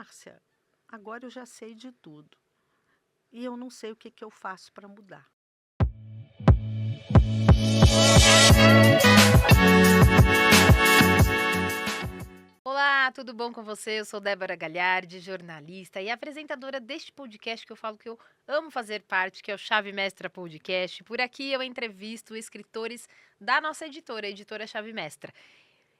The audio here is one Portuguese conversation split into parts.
Márcia, agora eu já sei de tudo. E eu não sei o que eu faço para mudar. Olá, tudo bom com você? Eu sou Débora Galhardi, jornalista e apresentadora deste podcast que eu falo que eu amo fazer parte, que é o Chave Mestra Podcast. Por aqui eu entrevisto escritores da nossa editora, a editora Chave Mestra.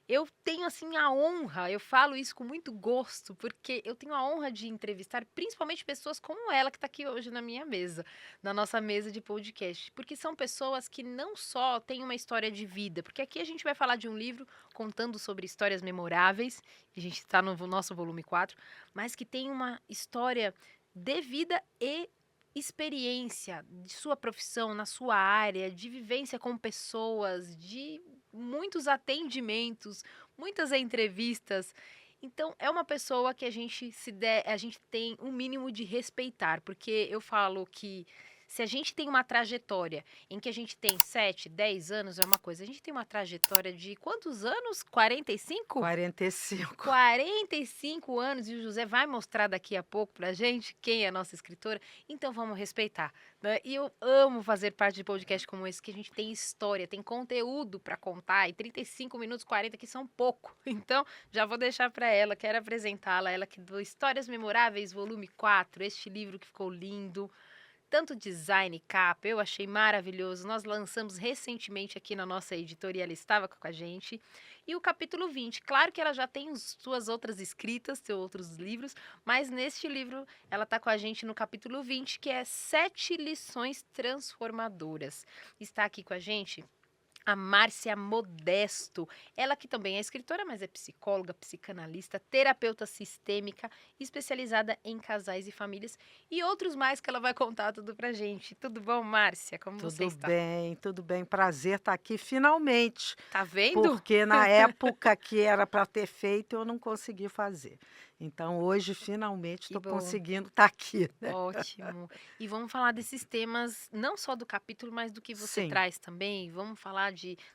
Eu tenho, assim, a honra, eu falo isso com muito gosto, porque eu tenho a honra de entrevistar principalmente pessoas como ela que está aqui hoje na minha mesa, na nossa mesa de podcast. Porque são pessoas que não só têm uma história de vida, porque aqui a gente vai falar de um livro contando sobre histórias memoráveis, que a gente está no nosso volume 4, mas que tem uma história de vida e experiência de sua profissão, na sua área, de vivência com pessoas, de muitos atendimentos, muitas entrevistas. Então, é uma pessoa que a gente tem um mínimo de respeitar, porque eu falo que se a gente tem uma trajetória em que a gente tem 7, 10 anos, é uma coisa. A gente tem uma trajetória de quantos anos? 45? 45. 45 anos, e o José vai mostrar daqui a pouco pra gente quem é a nossa escritora, então vamos respeitar, né? E eu amo fazer parte de podcast como esse, que a gente tem história, tem conteúdo para contar, e 35 minutos, 40 que são pouco. Então, já vou deixar para ela, quero apresentá-la, ela que do Histórias Memoráveis, volume 4, este livro que ficou lindo. Tanto design, capa, eu achei maravilhoso. Nós lançamos recentemente aqui na nossa editora e ela estava com a gente. E o capítulo 20, claro que ela já tem suas outras escritas, seus outros livros, mas neste livro ela está com a gente no capítulo 20, que é 7 lições transformadoras. Está aqui com a gente a Márcia Modesto, ela que também é escritora, mas é psicóloga, psicanalista, terapeuta sistêmica, especializada em casais e famílias e outros mais que ela vai contar tudo pra gente. Tudo bom, Márcia? Como você está? Tudo bem. Prazer estar aqui finalmente. Tá vendo? Porque na época que era para ter feito, eu não consegui fazer. Então, hoje, finalmente, Que estou bom. conseguindo estar aqui, né? Ótimo. E vamos falar desses temas, não só do capítulo, mas do que você Sim. traz também. Vamos falar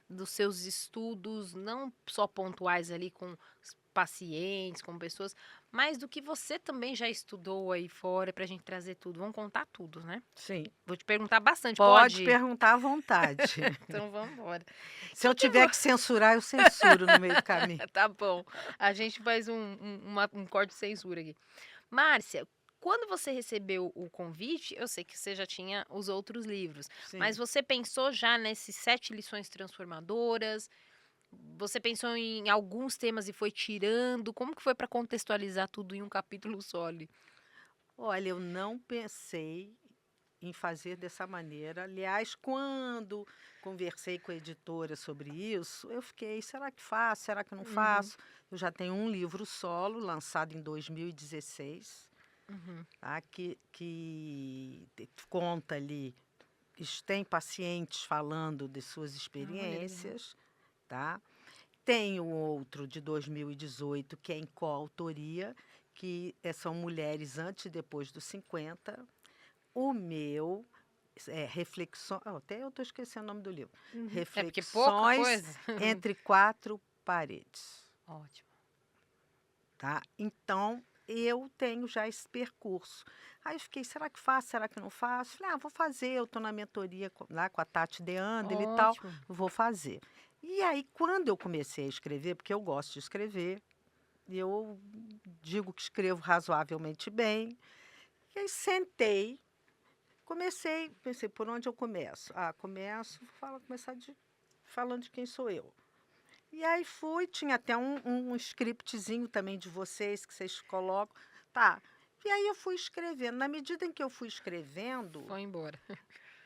dos seus estudos, não só pontuais ali com os pacientes, com pessoas, mas do que você também já estudou aí fora para a gente trazer tudo. Vamos contar tudo, né? Sim. Vou te perguntar bastante, Pode pode? perguntar à vontade. Então vamos embora. Se eu tiver que censurar, eu censuro no meio do caminho. Tá bom. A gente faz um corte de censura aqui. Márcia, quando você recebeu o convite, eu sei que você já tinha os outros livros, Sim. mas você pensou já nesses 7 lições transformadoras? Você pensou em alguns temas e foi tirando? Como que foi para contextualizar tudo em um capítulo só ali? Olha, eu não pensei em fazer dessa maneira. Aliás, quando conversei com a editora sobre isso, eu fiquei, será que faço? Será que não faço? Eu já tenho um livro solo, lançado em 2016, Uhum. tá? Conta ali, tem pacientes falando de suas experiências, tá? Tem o outro de 2018, que é em coautoria, que são mulheres antes e depois dos 50. O meu é reflexões. Até eu estou esquecendo o nome do livro. É porque pouca Reflexões coisa. entre quatro paredes. Ótimo. Tá? Então, eu tenho já esse percurso. Aí eu fiquei, será que faço? Será que não faço? Falei, vou fazer. Eu estou na mentoria lá com a Tati Deandre e tal. Ótimo. Vou fazer. E aí, quando eu comecei a escrever, porque eu gosto de escrever, eu digo que escrevo razoavelmente bem, e aí sentei, pensei, por onde eu começo? Começar falando de quem sou eu. E aí tinha até um scriptzinho também de vocês, que vocês colocam. Tá. E aí eu fui escrevendo. Na medida em que eu fui escrevendo, Foi embora.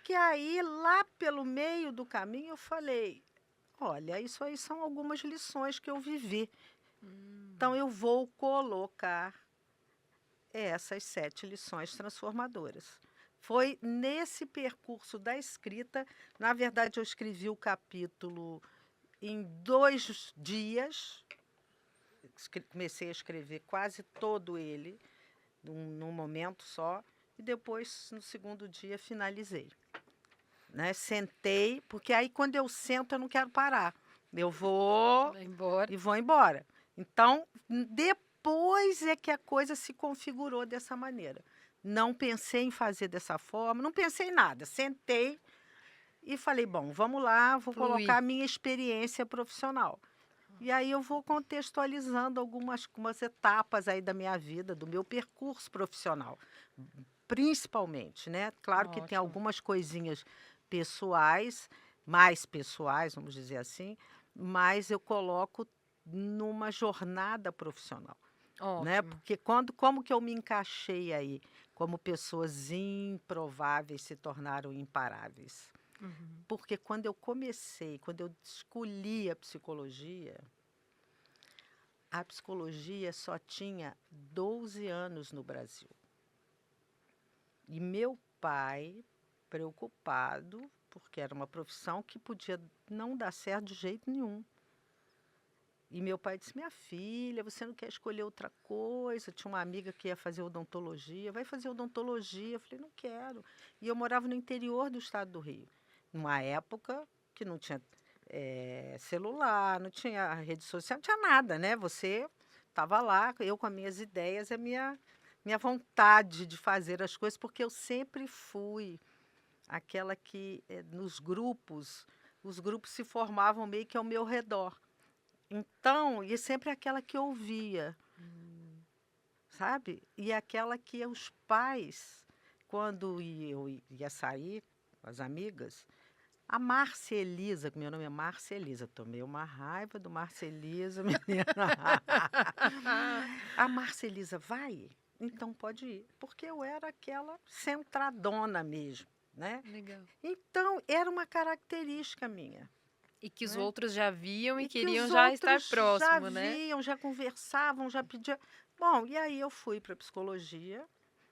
que aí lá pelo meio do caminho eu falei, olha, isso aí são algumas lições que eu vivi. Então eu vou colocar essas 7 lições transformadoras. Foi nesse percurso da escrita, na verdade eu escrevi o capítulo em 2 dias, comecei a escrever quase todo ele, num momento só, e depois, no segundo dia, finalizei. Né? Sentei, porque aí quando eu sento eu não quero parar. Eu vou Vai embora. e vou embora. Então, depois é que a coisa se configurou dessa maneira. Não pensei em fazer dessa forma, não pensei em nada. Sentei e falei, bom, vamos lá, vou Fluir. colocar a minha experiência profissional. E aí eu vou contextualizando algumas etapas aí da minha vida, do meu percurso profissional, principalmente, né? Claro que tem Ótimo. algumas coisinhas pessoais, mais pessoais, vamos dizer assim, mas eu coloco numa jornada profissional, né? Ótimo. Porque como que eu me encaixei aí? Como pessoas improváveis se tornaram imparáveis. Uhum. Porque quando eu escolhi a psicologia só tinha 12 anos no Brasil. E meu pai, preocupado, porque era uma profissão que podia não dar certo de jeito nenhum. E meu pai disse, minha filha, você não quer escolher outra coisa? Tinha uma amiga que ia fazer odontologia, vai fazer odontologia. Eu falei, não quero. E eu morava no interior do estado do Rio, numa época que não tinha celular, não tinha rede social, não tinha nada, né? Você estava lá, eu com as minhas ideias, a minha vontade de fazer as coisas, porque eu sempre fui aquela que, os grupos se formavam meio que ao meu redor. Então, e sempre aquela que ouvia, sabe? E aquela que os pais, quando eu ia sair com as amigas, a Márcia Elisa, que meu nome é Márcia Elisa, tomei uma raiva do Márcia Elisa, menina. A Márcia Elisa, vai? Então pode ir. Porque eu era aquela centradona mesmo, né? Legal. Então, era uma característica minha. E que os Né? outros já viam e E que queriam os já estar outros já próximo, né? viam, já conversavam, já pediam. Bom, e aí eu fui para psicologia.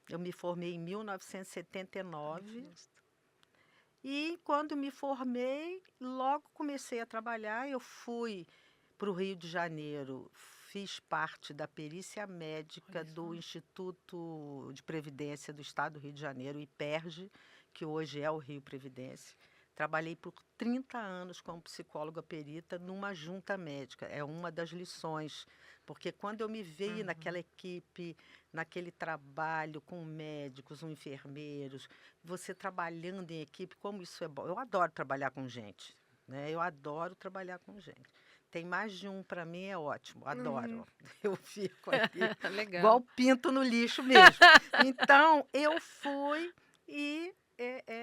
Eu me formei em 1979. E quando me formei, logo comecei a trabalhar. Eu fui para o Rio de Janeiro, fiz parte da perícia médica Olha do só. Instituto de Previdência do Estado do Rio de Janeiro, IPERJ, que hoje é o Rio Previdência. Trabalhei por 30 anos como psicóloga perita numa junta médica. É uma das lições, porque quando eu me vi naquela equipe, naquele trabalho com médicos, com enfermeiros, você trabalhando em equipe, como isso é bom. Eu adoro trabalhar com gente, né? Eu adoro trabalhar com gente. Tem mais de um, para mim é ótimo, adoro. Eu fico ali igual Legal. pinto no lixo mesmo. Então, eu fui e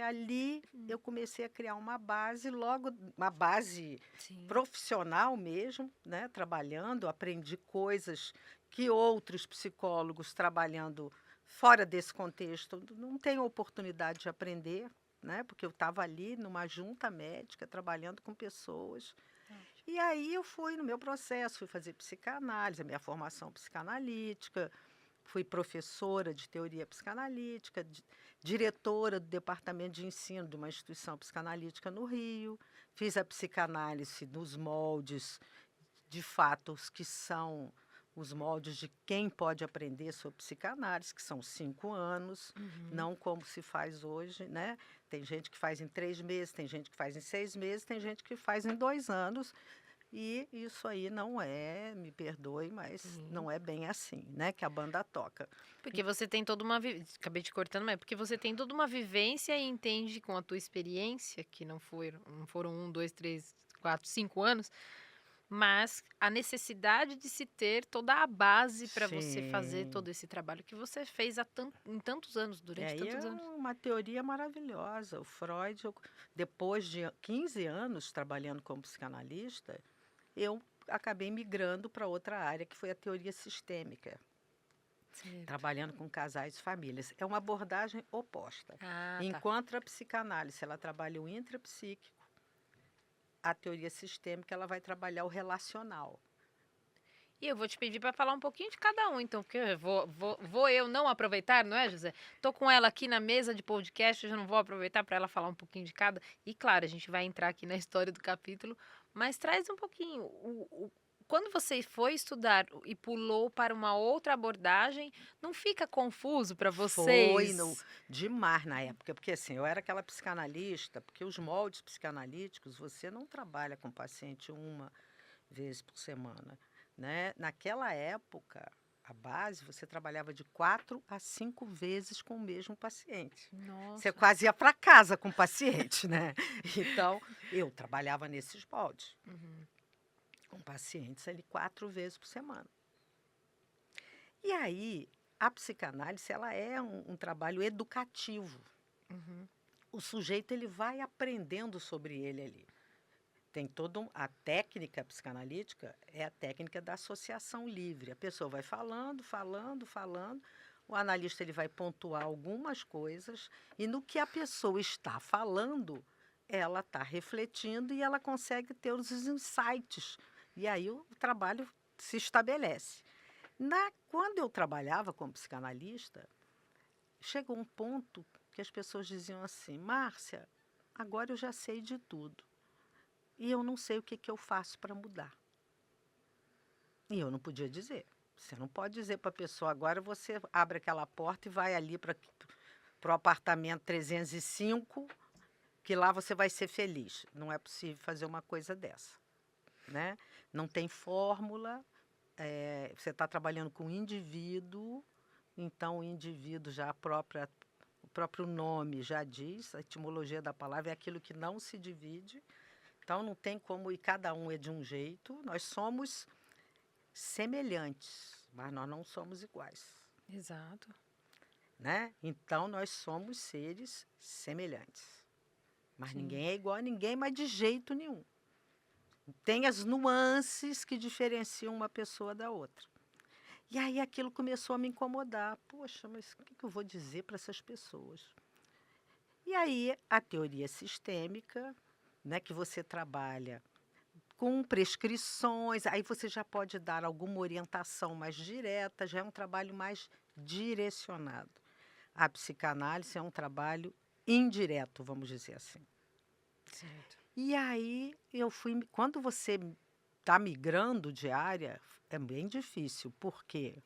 ali eu comecei a criar uma base, logo uma base Sim. profissional mesmo, né? Trabalhando, aprendi coisas que outros psicólogos trabalhando fora desse contexto não têm oportunidade de aprender, né? Porque eu estava ali numa junta médica, trabalhando com pessoas. E aí eu fui no meu processo, fui fazer psicanálise, a minha formação psicanalítica, fui professora de teoria psicanalítica, diretora do departamento de ensino de uma instituição psicanalítica no Rio, fiz a psicanálise nos moldes, de fato, os que são os moldes de quem pode aprender sobre psicanálise, que são 5 anos, não como se faz hoje, né? Tem gente que faz em 3 meses, tem gente que faz em 6 meses, tem gente que faz em 2 anos. E isso aí não é, me perdoe, mas não é bem assim, né? Que a banda toca. Porque você tem toda uma acabei te cortando, mas porque você tem toda uma vivência e entende com a tua experiência, que não foram 1, 2, 3, 4, 5 anos, mas a necessidade de se ter toda a base para você fazer Sim. todo esse trabalho que você fez em tantos anos, E durante aí tantos é anos. uma teoria maravilhosa. O Freud, depois de 15 anos trabalhando como psicanalista, eu acabei migrando para outra área, que foi a teoria sistêmica, Certo. trabalhando com casais e famílias. É uma abordagem oposta. Ah, tá. Enquanto a psicanálise ela trabalha o intrapsíquico, a teoria sistêmica ela vai trabalhar o relacional. E eu vou te pedir para falar um pouquinho de cada um, então, porque eu vou eu não aproveitar, não é, José? Tô com ela aqui na mesa de podcast, eu já não vou aproveitar para ela falar um pouquinho de cada. E claro, a gente vai entrar aqui na história do capítulo, mas traz um pouquinho. Quando você foi estudar e pulou para uma outra abordagem, não fica confuso para Foi vocês? demais na época, porque assim, eu era aquela psicanalista, porque os moldes psicanalíticos, você não trabalha com o paciente uma vez por semana, né? Naquela época, a base, você trabalhava de 4 a 5 vezes com o mesmo paciente. Você Nossa. quase ia para casa com o paciente, né? Então, eu trabalhava nesses moldes, Uhum. com pacientes ali 4 vezes por semana. E aí, a psicanálise, ela é um trabalho educativo. Uhum. O sujeito, ele vai aprendendo sobre ele ali. Tem toda a técnica psicanalítica, é a técnica da associação livre. A pessoa vai falando, falando, falando, o analista ele vai pontuar algumas coisas e no que a pessoa está falando, ela está refletindo e ela consegue ter os insights. E aí o trabalho se estabelece. Quando eu trabalhava como psicanalista, chegou um ponto que as pessoas diziam assim: Márcia, agora eu já sei de tudo. E eu não sei o que eu faço para mudar. E eu não podia dizer. Você não pode dizer para a pessoa, agora você abre aquela porta e vai ali para o apartamento 305, que lá você vai ser feliz. Não é possível fazer uma coisa dessa, né? Não tem fórmula, você está trabalhando com o indivíduo, então o indivíduo já o próprio nome já diz, a etimologia da palavra é aquilo que não se divide. Então, não tem como, e cada um é de um jeito. Nós somos semelhantes, mas nós não somos iguais, Exato. né? Então, nós somos seres semelhantes. Mas Sim. ninguém é igual a ninguém, mas de jeito nenhum. Tem as nuances que diferenciam uma pessoa da outra. E aí aquilo começou a me incomodar. Poxa, mas o que eu vou dizer para essas pessoas? E aí a teoria sistêmica, né, que você trabalha com prescrições, aí você já pode dar alguma orientação mais direta, já é um trabalho mais direcionado. A psicanálise é um trabalho indireto, vamos dizer assim. Certo. E aí quando você está migrando de área, é bem difícil, porque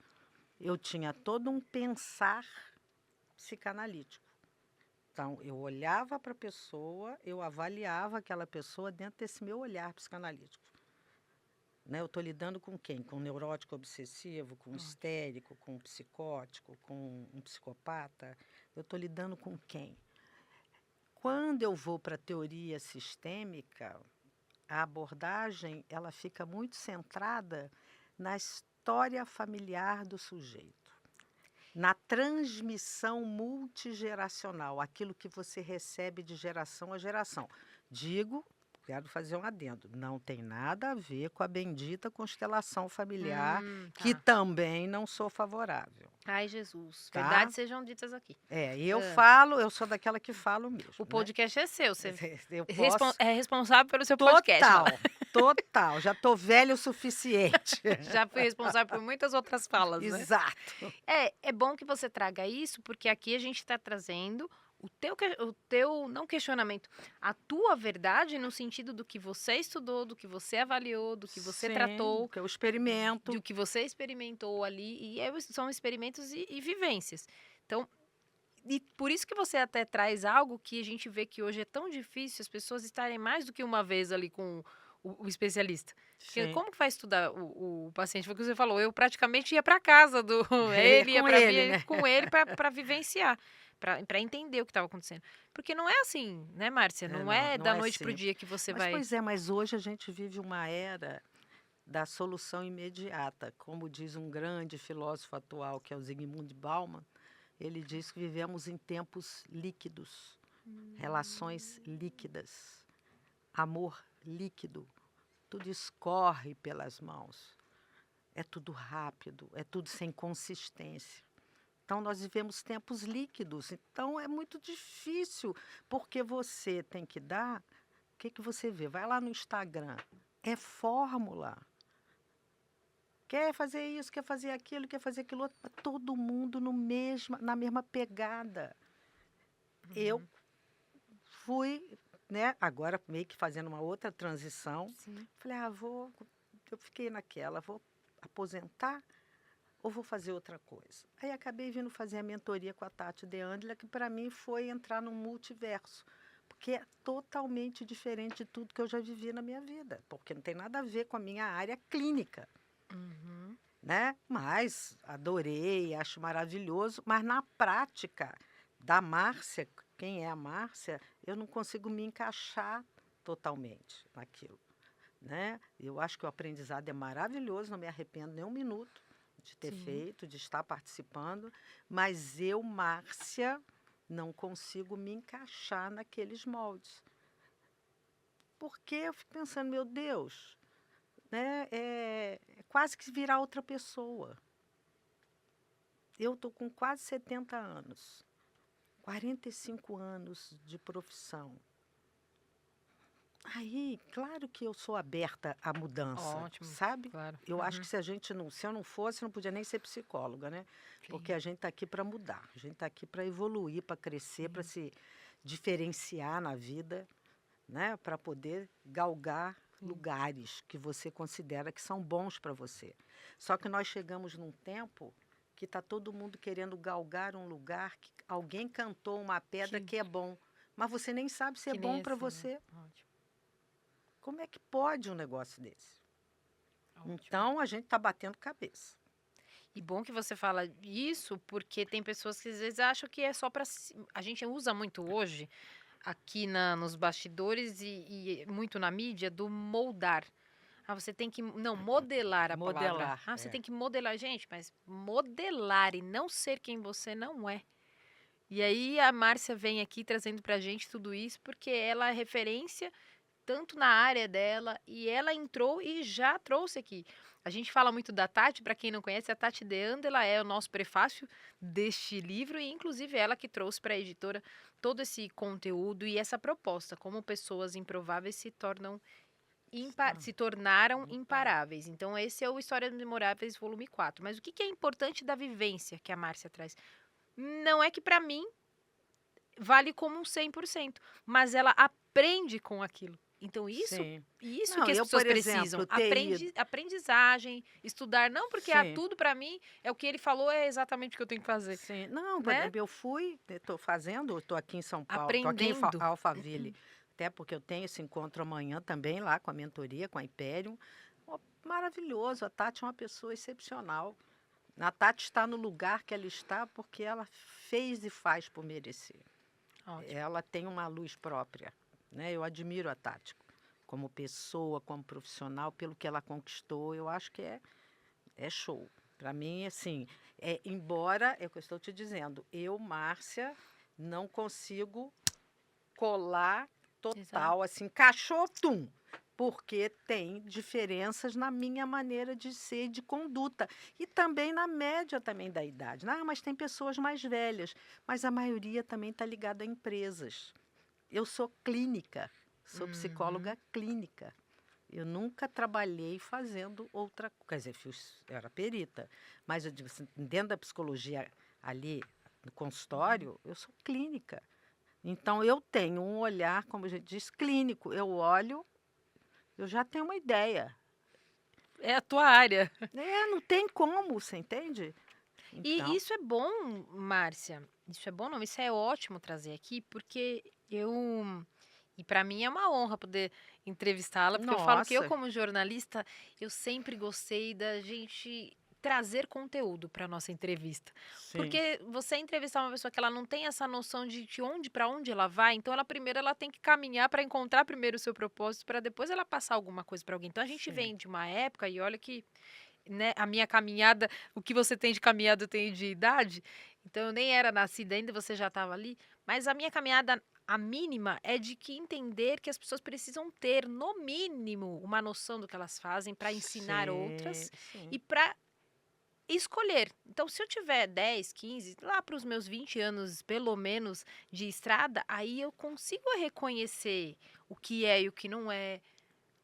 eu tinha todo um pensar psicanalítico. Então, eu olhava para a pessoa, eu avaliava aquela pessoa dentro desse meu olhar psicanalítico. Né? Eu estou lidando com quem? Com um neurótico obsessivo, com um histérico, com um psicótico, com um psicopata? Eu estou lidando com quem? Quando eu vou para a teoria sistêmica, a abordagem ela fica muito centrada na história familiar do sujeito, na transmissão multigeracional, aquilo que você recebe de geração a geração. Quero fazer um adendo, não tem nada a ver com a bendita constelação familiar, que Tá. também não sou favorável. Ai, Jesus. Tá? Verdades sejam ditas aqui. Eu sou daquela que falo mesmo. O podcast é seu. Você Eu posso... é responsável pelo seu podcast. Total. Já estou velho o suficiente. Já fui responsável por muitas outras falas, né? Exato. É bom que você traga isso, porque aqui a gente está trazendo o teu, não questionamento, a tua verdade no sentido do que você estudou, do que você avaliou, do que você tratou, que eu experimento. do que você experimentou ali, e são experimentos e vivências. Então, e por isso que você até traz algo que a gente vê que hoje é tão difícil as pessoas estarem mais do que uma vez ali com o especialista. Porque como que vai estudar o paciente? Foi o que você falou, eu praticamente ia para casa ele ia para né? com ele para vivenciar, para entender o que estava acontecendo. Porque não é assim, né, Márcia? Não é da noite para o dia que você vai... Pois é, mas hoje a gente vive uma era da solução imediata. Como diz um grande filósofo atual, que é o Zygmunt Bauman, ele diz que vivemos em tempos líquidos, relações líquidas, amor líquido, tudo escorre pelas mãos, é tudo rápido, é tudo sem consistência. Então, nós vivemos tempos líquidos, então é muito difícil, porque você tem que dar, o que você vê? Vai lá no Instagram, é fórmula. Quer fazer isso, quer fazer aquilo, quer fazer aquilo outro, todo mundo na mesma pegada. Eu fui, né, agora meio que fazendo uma outra transição. Sim. Falei, eu fiquei naquela, vou aposentar ou vou fazer outra coisa? Aí acabei vindo fazer a mentoria com a Tati De Angela, que para mim foi entrar num multiverso, porque é totalmente diferente de tudo que eu já vivi na minha vida, porque não tem nada a ver com a minha área clínica. né? Mas adorei, acho maravilhoso. Mas na prática da Márcia, quem é a Márcia, eu não consigo me encaixar totalmente naquilo, né? Eu acho que o aprendizado é maravilhoso, não me arrependo nem um minuto de ter Sim. feito, de estar participando, mas eu, Márcia, não consigo me encaixar naqueles moldes. Porque eu fico pensando, meu Deus, né? É quase que virar outra pessoa. Eu estou com quase 70 anos, 45 anos de profissão. Aí, claro que eu sou aberta à mudança, Ótimo, sabe? claro. Eu acho que se eu não fosse, não podia nem ser psicóloga, né? Porque Sim, a gente está aqui para mudar, a gente está aqui para evoluir, para crescer, para sim. se diferenciar na vida, né? Para poder galgar Sim. lugares que você considera que são bons para você. Só que nós chegamos num tempo que está todo mundo querendo galgar um lugar que alguém cantou uma pedra Que, que é bom, mas você nem sabe se é que nem bom para assim, né? você. Ótimo, Como é que pode um negócio desse? ótimo. Então a gente está batendo cabeça. E bom que você fala isso, porque tem pessoas que às vezes acham que é só para. A gente usa muito hoje, aqui nos bastidores e muito na mídia, do moldar. Ah, você tem que. Não, modelar a palavra. Modelar, Ah, você tem que modelar. Gente, mas modelar e não ser quem você não é. E aí a Márcia vem aqui trazendo pra gente tudo isso, porque ela é referência tanto na área dela, e ela entrou e já trouxe aqui. A gente fala muito da Tati, para quem não conhece, a Tati Deanda, ela é o nosso prefácio deste livro, e inclusive ela que trouxe para a editora todo esse conteúdo e essa proposta, como pessoas improváveis se tornaram imparáveis. Então esse é o Histórias Memoráveis, volume 4. Mas o que é importante da vivência que a Márcia traz? Não é que para mim vale como um 100%, mas ela aprende com aquilo. Então, Sim. isso Não, que as eu, pessoas por exemplo, precisam. ter ido. Aprendizagem, estudar, não porque Sim, tudo para mim é o que ele falou, é exatamente o que eu tenho que fazer, sim. Não, por né? exemplo, eu fui, estou fazendo, estou aqui em São Paulo, estou aqui em Aprendendo. Alphaville, até porque eu tenho esse encontro amanhã também lá com a mentoria, com a Imperium. Ó, maravilhoso, a Tati é uma pessoa excepcional. A Tati está no lugar que ela está porque ela fez e faz por merecer. Ótimo. Ela tem uma luz própria, né? Eu admiro a Tati como pessoa, como profissional, pelo que ela conquistou. Eu acho que é show. Para mim, assim, embora, é o que eu estou te dizendo, eu, Márcia, não consigo colar Exato. total, assim, encaixou, tum, porque tem diferenças na minha maneira de ser e de conduta. E também na média também da idade. Ah, mas tem pessoas mais velhas, mas a maioria também está ligada a empresas. Eu sou clínica, sou Uhum. psicóloga clínica. Eu nunca trabalhei fazendo outra coisa. Quer dizer, eu era perita, mas eu digo assim, dentro da psicologia ali no consultório, eu sou clínica. Então eu tenho um olhar, como a gente diz, clínico. Eu olho, eu já tenho uma ideia. É a tua área. Não tem como, você entende? E Então, isso é bom, Márcia. Isso é bom, não, isso é ótimo trazer aqui, porque e para mim é uma honra poder entrevistá-la, porque eu falo que eu, nossa, como jornalista, eu sempre gostei da gente trazer conteúdo para nossa entrevista. sim, Porque você entrevistar uma pessoa que ela não tem essa noção de onde para onde ela vai, então ela primeiro ela tem que caminhar para encontrar primeiro o seu propósito, para depois ela passar alguma coisa para alguém. Então a gente sim, vem de uma época e olha que, né, a minha caminhada, o que você tem de caminhada eu tenho de idade, então eu nem era nascida ainda, você já estava ali, mas a minha caminhada, a mínima, é de que entender que as pessoas precisam ter, no mínimo, uma noção do que elas fazem para ensinar sim, outras e sim, para escolher. Então, se eu tiver 10, 15, lá para os meus 20 anos, pelo menos, de estrada, aí eu consigo reconhecer o que é e o que não é,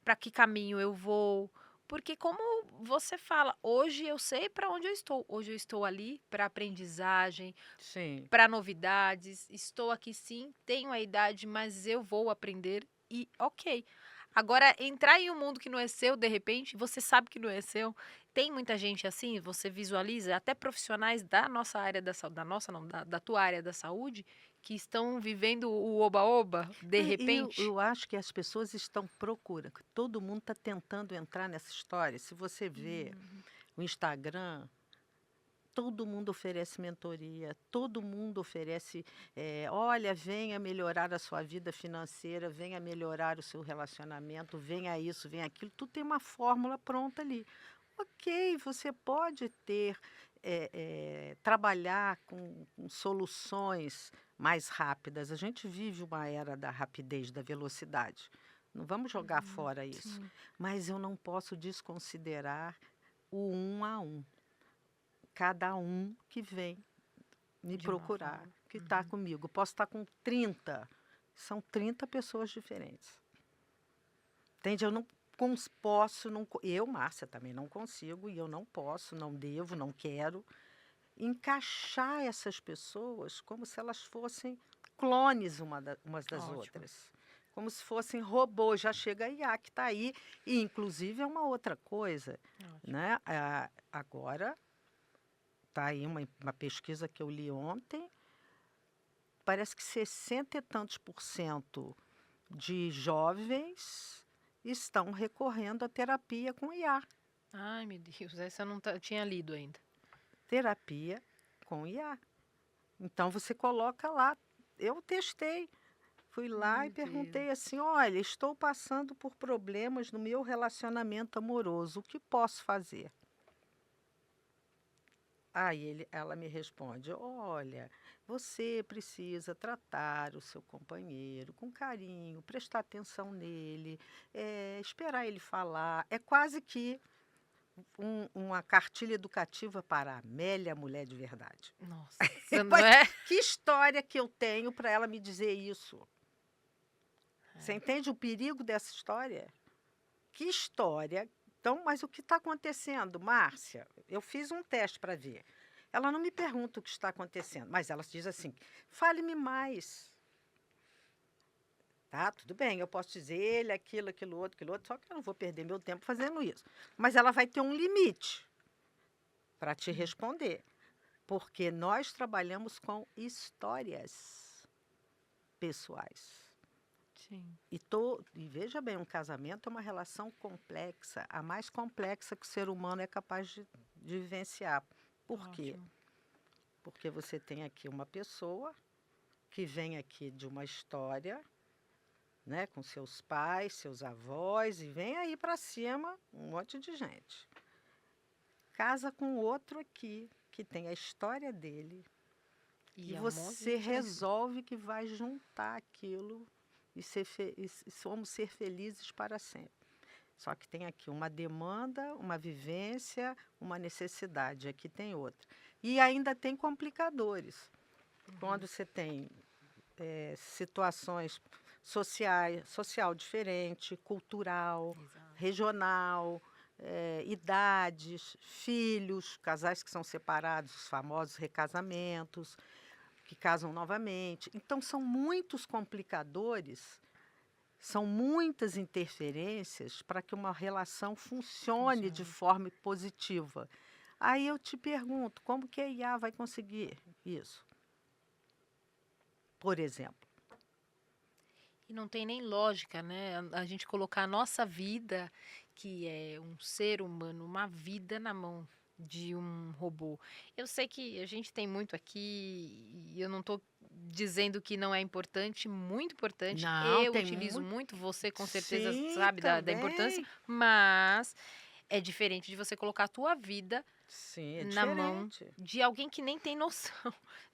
para que caminho eu vou. Porque como você fala, hoje eu sei para onde eu estou. Hoje eu estou ali para aprendizagem, sim. para novidades. Estou aqui sim, tenho a idade, mas eu vou aprender e ok. Agora, entrar em um mundo que não é seu, de repente, você sabe que não é seu. Tem muita gente assim, você visualiza, até profissionais da nossa área da saúde, da nossa não, da tua área da saúde, que estão vivendo o oba-oba, de E eu, repente. eu acho que as pessoas estão procurando, que todo mundo está tentando entrar nessa história. Se você vê, Uhum. O Instagram, todo mundo oferece mentoria, todo mundo oferece, olha, venha melhorar a sua vida financeira, venha melhorar o seu relacionamento, venha isso, venha aquilo, tudo tem uma fórmula pronta ali. Ok, você pode ter, trabalhar com soluções mais rápidas. A gente vive uma era da rapidez, da velocidade. Não vamos jogar fora isso. Sim. Mas eu não posso desconsiderar o um a um. Cada um que vem me De uma procurar, forma. que está comigo. Posso estar com 30, são 30 pessoas diferentes. Entende? Eu não posso, não, eu, Márcia, também não consigo, e eu não posso, não devo, não quero encaixar essas pessoas como se elas fossem clones umas das Ótimo. outras. Como se fossem robôs. Já chega a IA que está aí. E, inclusive, é uma outra coisa. Ótimo. Né? Agora, está aí uma pesquisa que eu li ontem, parece que 60 e tantos por cento de jovens estão recorrendo à terapia com IA. Ai, meu Deus, essa eu não tinha lido ainda. Terapia com IA. Então você coloca lá. Eu testei. Fui lá e Meu perguntei Deus. assim: olha, estou passando por problemas no meu relacionamento amoroso. O que posso fazer? Aí ela me responde: olha, você precisa tratar o seu companheiro com carinho, prestar atenção nele, esperar ele falar. É quase que uma cartilha educativa para a Amélia, mulher de verdade. Nossa, não Mas é? que história que eu tenho para ela me dizer isso? Você entende o perigo dessa história? Que história? Então, mas o que está acontecendo, Márcia? Eu fiz um teste para ver. Ela não me pergunta o que está acontecendo, mas ela diz assim: fale-me mais. Tá, tudo bem, eu posso dizer ele, aquilo outro, só que eu não vou perder meu tempo fazendo isso. Mas ela vai ter um limite para te responder, porque nós trabalhamos com histórias pessoais. Sim. E veja bem, um casamento é uma relação complexa, a mais complexa que o ser humano é capaz de vivenciar. Por quê? Ótimo. Porque você tem aqui uma pessoa que vem aqui de uma história, né, com seus pais, seus avós, e vem aí para cima um monte de gente. Casa com outro aqui, que tem a história dele, E e é um monte de você diferença. resolve que vai juntar aquilo e somos ser felizes para sempre. Só que tem aqui uma demanda, uma vivência, uma necessidade. Aqui tem outra. E ainda tem complicadores. Quando você tem situações social diferente, cultural, Exato. regional, idades, filhos, casais que são separados, os famosos recasamentos, que casam novamente. Então, são muitos complicadores. São muitas interferências para que uma relação funcione de forma positiva. Aí eu te pergunto, como que a IA vai conseguir isso? Por exemplo. E não tem nem lógica, né? A gente colocar a nossa vida, que é um ser humano, uma vida na mão de um robô. Eu sei que a gente tem muito aqui, e eu não estou dizendo que não é importante, muito importante. Não, Eu tem utilizo muito. muito, você com certeza Sim, sabe da importância, também. mas é diferente de você colocar a tua vida Sim, é na mão diferente. de alguém que nem tem noção.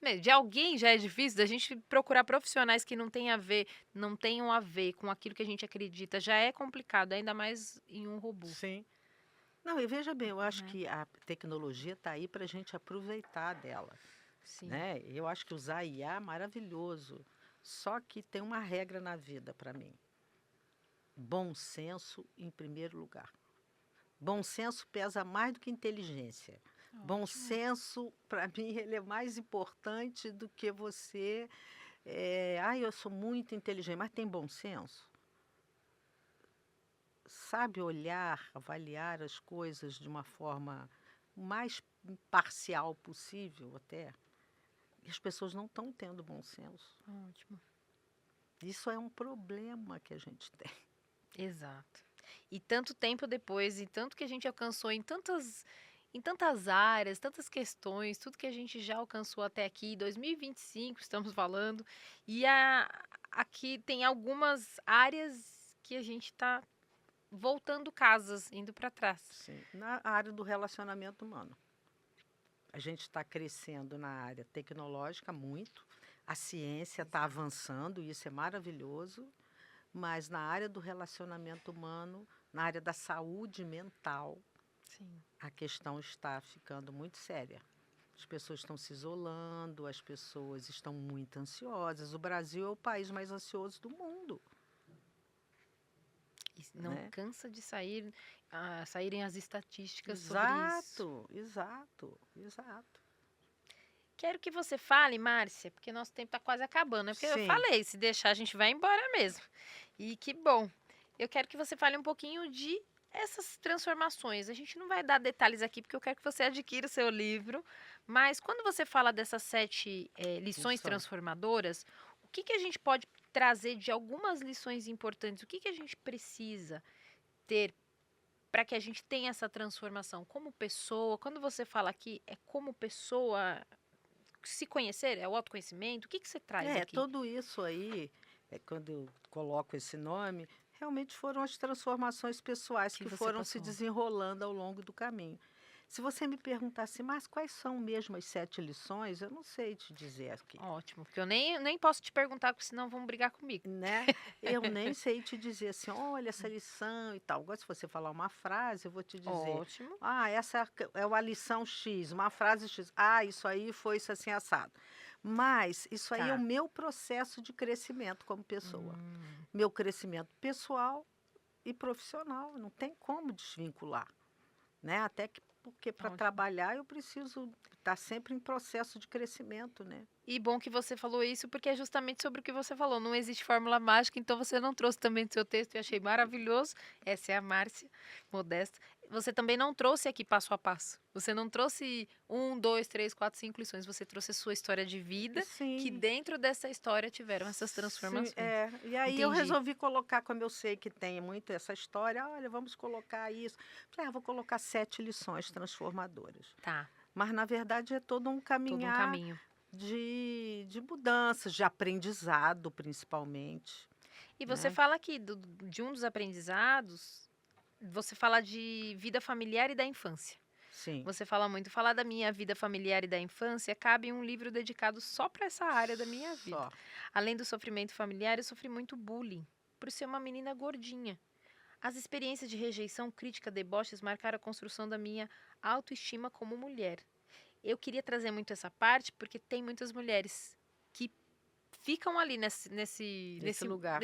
Né, de alguém já é difícil, da gente procurar profissionais que não tenham a ver com aquilo que a gente acredita, já é complicado, ainda mais em um robô, Sim. Não, e veja bem, eu acho né. que a tecnologia está aí para a gente aproveitar dela. Sim, Né? Eu acho que usar IA é maravilhoso. Só que tem uma regra na vida para mim. Bom senso em primeiro lugar. Bom senso pesa mais do que inteligência. Bom ótimo. senso, para mim, ele é mais importante do que você. Eu sou muito inteligente, mas tem bom senso? Sabe olhar, avaliar as coisas de uma forma mais imparcial possível, até? E as pessoas não estão tendo bom senso. Ótimo, Isso é um problema que a gente tem. exato. E tanto tempo depois, e tanto que a gente alcançou em em tantas áreas, tantas questões, tudo que a gente já alcançou até aqui, 2025 estamos falando, e aqui tem algumas áreas que a gente está voltando casas, indo para trás. Sim, na área do relacionamento humano. A gente está crescendo na área tecnológica muito, a ciência está avançando, e isso é maravilhoso, mas na área do relacionamento humano, na área da saúde mental, Sim. a questão está ficando muito séria. As pessoas estão se isolando, as pessoas estão muito ansiosas. O Brasil é o país mais ansioso do mundo. E não Né? cansa de saírem as estatísticas sobre isso. Exato. Quero que você fale, Márcia, porque nosso tempo está quase acabando, né? Porque eu Sim. falei, se deixar a gente vai embora mesmo. E que bom. Eu quero que você fale um pouquinho de essas transformações. A gente não vai dar detalhes aqui, porque eu quero que você adquira o seu livro. Mas quando você fala dessas 7 lições transformadoras, o que a gente pode trazer de algumas lições importantes? O que a gente precisa ter para que a gente tenha essa transformação como pessoa? Quando você fala aqui, é como pessoa se conhecer, é o autoconhecimento? O que você traz aqui? Tudo isso aí, quando eu coloco esse nome, realmente foram as transformações pessoais que você foram se passou. desenrolando ao longo do caminho. Se você me perguntasse, mas quais são mesmo as 7 lições, eu não sei te dizer aqui. Ótimo, porque eu nem posso te perguntar, porque senão vão brigar comigo. Né? Eu nem sei te dizer assim, olha essa lição e tal. Agora, se você falar uma frase, eu vou te dizer, Ótimo. essa é uma lição X, uma frase X. Isso aí foi isso assim assado. Mas isso aí é o meu processo de crescimento como pessoa. Meu crescimento pessoal e profissional, não tem como desvincular. Né? Até que porque para trabalhar eu preciso estar sempre em processo de crescimento, né? E bom que você falou isso, porque é justamente sobre o que você falou. Não existe fórmula mágica, então você não trouxe também do seu texto, e achei maravilhoso. Essa é a Márcia Modesta. Você também não trouxe aqui passo a passo. Você não trouxe 1, 2, 3, 4, 5 lições. Você trouxe a sua história de vida, que dentro dessa história tiveram essas transformações. Sim, E aí eu resolvi colocar, como eu sei que tem muito essa história, olha, vamos colocar isso. Falei, vou colocar 7 lições transformadoras. Tá. Mas, na verdade, é todo um caminhar caminho. de mudanças, de aprendizado, principalmente. E você fala aqui de um dos aprendizados, você fala de vida familiar e da infância. Sim. Você fala muito, falar da minha vida familiar e da infância, cabe um livro dedicado só para essa área da minha vida. Só. Além do sofrimento familiar, eu sofri muito bullying, por ser uma menina gordinha. As experiências de rejeição, crítica, deboches marcaram a construção da minha autoestima como mulher. Eu queria trazer muito essa parte, porque tem muitas mulheres que ficam ali nesse lugar.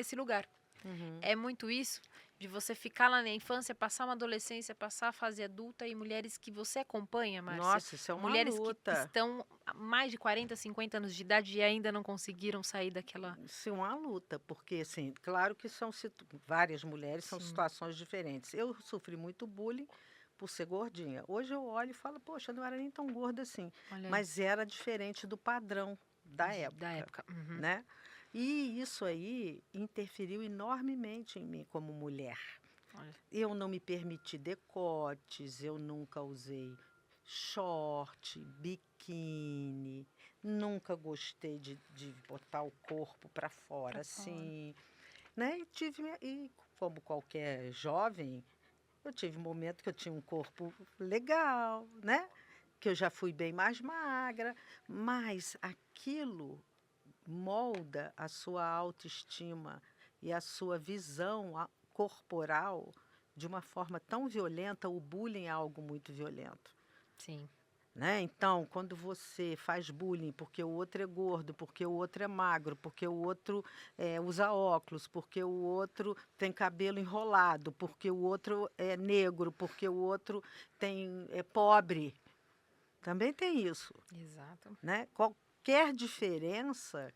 É muito isso, de você ficar lá na infância, passar uma adolescência, passar a fase adulta, e mulheres que você acompanha, Márcia. Nossa, isso é uma mulheres luta. que estão há mais de 40, 50 anos de idade e ainda não conseguiram sair daquela... Isso é uma luta, porque, assim, claro que são várias mulheres, são situações diferentes. Eu sofri muito bullying por ser gordinha. Hoje eu olho e falo, poxa, eu não era nem tão gorda assim. Mas era diferente do padrão da época. Né? E isso aí interferiu enormemente em mim como mulher. Eu não me permiti decotes, eu nunca usei short, biquíni, nunca gostei de botar o corpo para fora, assim. Né? E como qualquer jovem, eu tive um momento que eu tinha um corpo legal, né? Que eu já fui bem mais magra, mas aquilo molda a sua autoestima e a sua visão corporal de uma forma tão violenta. O bullying é algo muito violento. Sim. Né? Então, quando você faz bullying porque o outro é gordo, porque o outro é magro, porque o outro usa óculos, porque o outro tem cabelo enrolado, porque o outro é negro, porque o outro é pobre, também tem isso. Exato. Né? Qualquer diferença,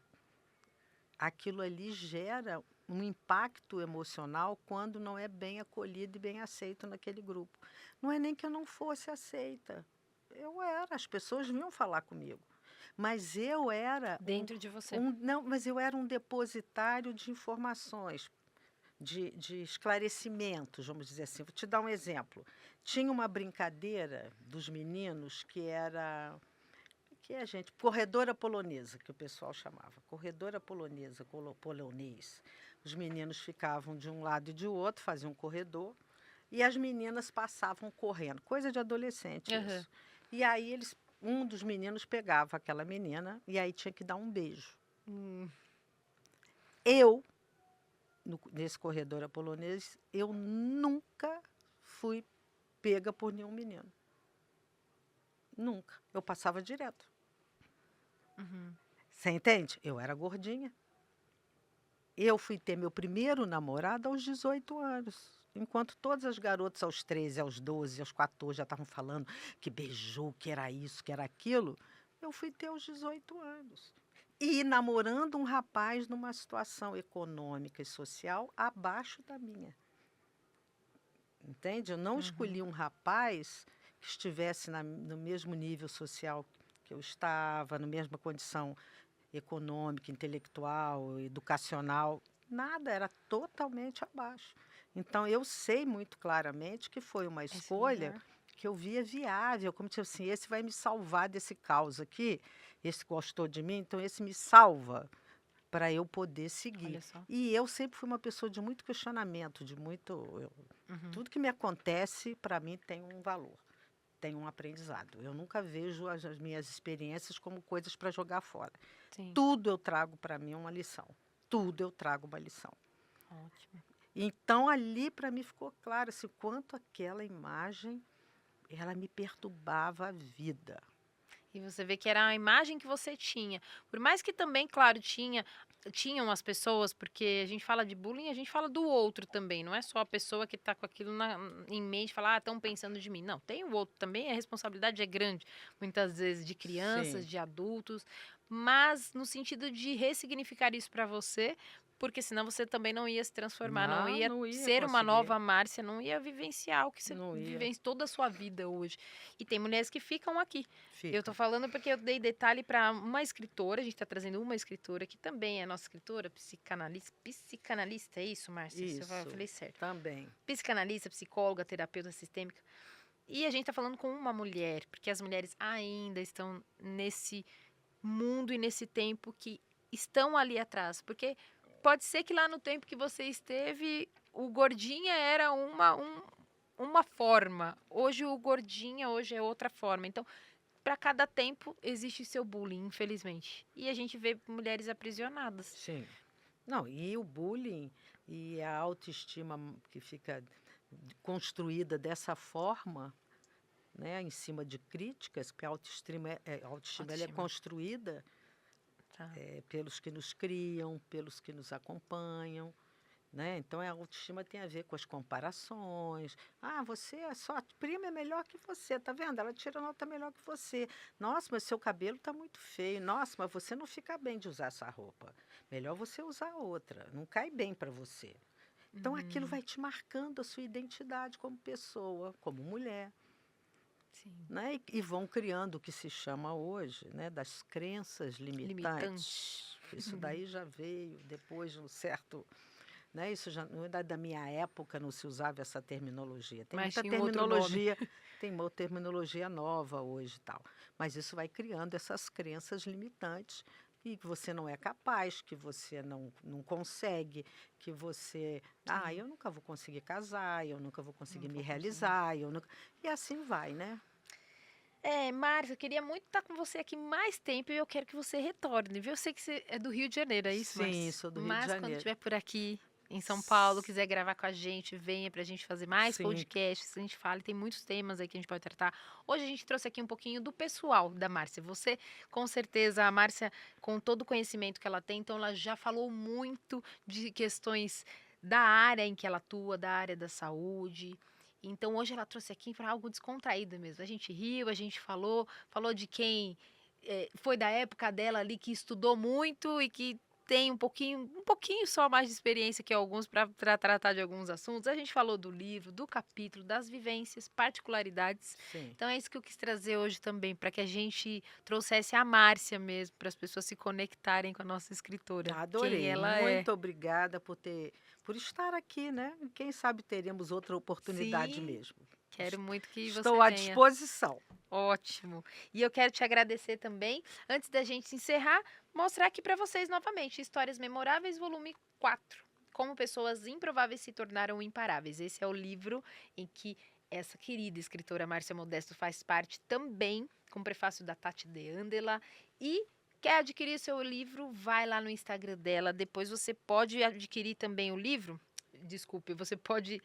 aquilo ali gera um impacto emocional quando não é bem acolhido e bem aceito naquele grupo. Não é nem que eu não fosse aceita. As pessoas vinham falar comigo. Mas eu era... Dentro de você. Mas eu era um depositário de informações. de esclarecimentos, vamos dizer assim. Vou te dar um exemplo. Tinha uma brincadeira dos meninos que é, gente, corredora polonesa, que o pessoal chamava. Corredora polonesa, polonês. Os meninos ficavam de um lado e de outro, faziam um corredor, e as meninas passavam correndo. Coisa de adolescente Aham. isso. E aí um dos meninos pegava aquela menina e aí tinha que dar um beijo. Hum. Eu, nesse corredor polonês, eu nunca fui pega por nenhum menino. Nunca. Eu passava direto. Uhum. Você entende? Eu era gordinha. Eu fui ter meu primeiro namorado aos 18 anos. Enquanto todas as garotas aos 13, aos 12, aos 14 já estavam falando que beijou, que era isso, que era aquilo, eu fui ter aos 18 anos. E namorando um rapaz numa situação econômica e social abaixo da minha. Entende? Eu não escolhi um rapaz que estivesse no mesmo nível social que eu estava, na mesma condição econômica, intelectual, educacional. Nada, era totalmente abaixo. Então, eu sei muito claramente que foi uma Esse escolha lugar. que eu via viável, como tipo assim, esse vai me salvar desse caos aqui, esse gostou de mim, então esse me salva para eu poder seguir. Olha só. E eu sempre fui uma pessoa de muito questionamento, Uhum. tudo que me acontece, para mim, tem um valor, tem um aprendizado. Eu nunca vejo as minhas experiências como coisas para jogar fora. Sim. Tudo eu trago para mim uma lição. Tudo eu trago uma lição. Ótimo. Então, ali para mim ficou claro assim, quanto aquela imagem, ela me perturbava a vida. E você vê que era a imagem que você tinha. Por mais que também, claro, tinham as pessoas, porque a gente fala de bullying, a gente fala do outro também. Não é só a pessoa que está com aquilo em mente, falar, estão pensando de mim. Não, tem o outro também, a responsabilidade é grande, muitas vezes, de crianças, Sim. de adultos. Mas no sentido de ressignificar isso para você, porque senão você também não ia se transformar, não ia Não ia ser uma conseguir. nova Márcia, não ia vivenciar o que você Não ia. vivencia toda a sua vida hoje. E tem mulheres que ficam aqui. Eu tô Fica. falando porque eu dei detalhe para uma escritora, a gente tá trazendo uma escritora que também é nossa escritora, psicanalista, é isso, Márcia? Se eu Isso, falei certo. também. Psicanalista, psicóloga, terapeuta sistêmica. E a gente tá falando com uma mulher, porque as mulheres ainda estão nesse mundo e nesse tempo que estão ali atrás. Porque pode ser que lá no tempo que você esteve, o gordinha era uma forma. Hoje o gordinha, hoje é outra forma. Então, para cada tempo existe seu bullying, infelizmente. E a gente vê mulheres aprisionadas. Sim. Não, e o bullying e a autoestima que fica construída dessa forma, né, em cima de críticas, porque a autoestima ela é Autoestima. construída Tá. pelos que nos criam, pelos que nos acompanham, né? Então a autoestima tem a ver com as comparações. Ah, sua prima é melhor que você, tá vendo? Ela tira nota melhor que você. Nossa, mas seu cabelo tá muito feio. Nossa, mas você não fica bem de usar essa roupa. Melhor você usar outra. Não cai bem para você. Então aquilo vai te marcando a sua identidade como pessoa, como mulher. Sim. Né? E vão criando o que se chama hoje, né, das crenças limitantes. Isso daí já veio depois de um certo, né, isso já não é da minha época, não se usava essa terminologia. Tem Mas muita tinha um outro nome. terminologia, tem uma terminologia nova hoje e tal. Mas isso vai criando essas crenças limitantes e que você não é capaz, que você não consegue, que você, eu nunca vou conseguir casar, eu nunca vou conseguir Não me vou conseguir. realizar, e assim vai, né? Márcia, eu queria muito estar com você aqui mais tempo e eu quero que você retorne, viu? Eu sei que você é do Rio de Janeiro, é isso, Márcia? Sim, sou do Rio de Mas quando Janeiro. estiver por aqui em São Paulo, quiser gravar com a gente, venha pra gente fazer mais Sim. podcasts, a gente fala, e tem muitos temas aí que a gente pode tratar. Hoje a gente trouxe aqui um pouquinho do pessoal da Márcia. Você, com certeza, a Márcia, com todo o conhecimento que ela tem, então ela já falou muito de questões da área em que ela atua, da área da saúde. Então hoje ela trouxe aqui para algo descontraído mesmo. A gente riu, a gente falou de quem foi da época dela ali que estudou muito e que tem um pouquinho só mais de experiência que alguns para tratar de alguns assuntos. A gente falou do livro, do capítulo, das vivências, particularidades. Sim. Então é isso que eu quis trazer hoje também, para que a gente trouxesse a Márcia mesmo, para as pessoas se conectarem com a nossa escritora, quem Adorei. ela é. Muito obrigada por estar aqui, né? E quem sabe teremos outra oportunidade Sim, mesmo. quero muito que você Estou à venha. disposição. Ótimo. E eu quero te agradecer também, antes da gente encerrar, mostrar aqui para vocês novamente Histórias Memoráveis, volume 4. Como pessoas improváveis se tornaram imparáveis. Esse é o livro em que essa querida escritora Márcia Modesto faz parte também, com o prefácio da Tati De Andela. E quer adquirir seu livro, vai lá no Instagram dela. Depois você pode adquirir também o livro. Desculpe, você pode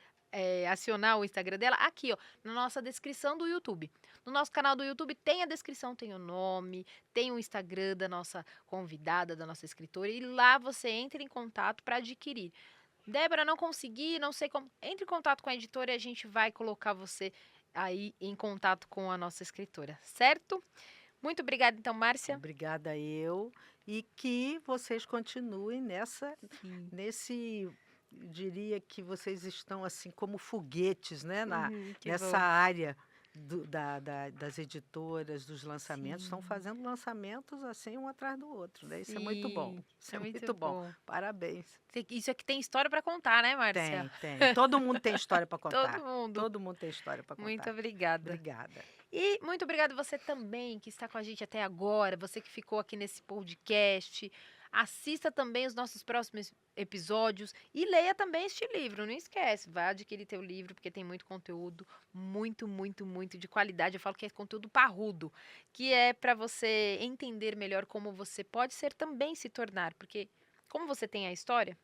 acionar o Instagram dela aqui, ó, na nossa descrição do YouTube. No nosso canal do YouTube tem a descrição, tem o nome, tem o Instagram da nossa convidada, da nossa escritora, e lá você entra em contato para adquirir. Débora, não consegui, não sei como. Entre em contato com a editora e a gente vai colocar você aí em contato com a nossa escritora, certo? Muito obrigada, então, Márcia. Obrigada eu. E que vocês continuem Sim. nesse. Diria que vocês estão assim como foguetes, né? Que Nessa bom. área das editoras, dos lançamentos. Estão Sim. fazendo lançamentos assim um atrás do outro, né? Isso é muito bom. Sim, Isso é muito muito bom. bom. Parabéns. Isso aqui tem história para contar, né, Márcia? Tem. Todo mundo tem história para contar. Todo mundo. Todo mundo tem história para Muito contar. obrigada. Obrigada. E muito obrigada você também que está com a gente até agora, você que ficou aqui nesse podcast. Assista também os nossos próximos episódios e leia também este livro. Não esquece, vai adquirir teu livro porque tem muito conteúdo, muito, muito, muito de qualidade. Eu falo que é conteúdo parrudo, que é para você entender melhor como você pode ser também se tornar, porque como você tem a história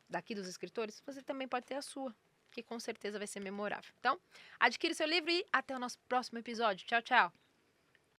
daqui dos escritores, você também pode ter a sua, que com certeza vai ser memorável. Então, adquire seu livro e até o nosso próximo episódio. Tchau, tchau!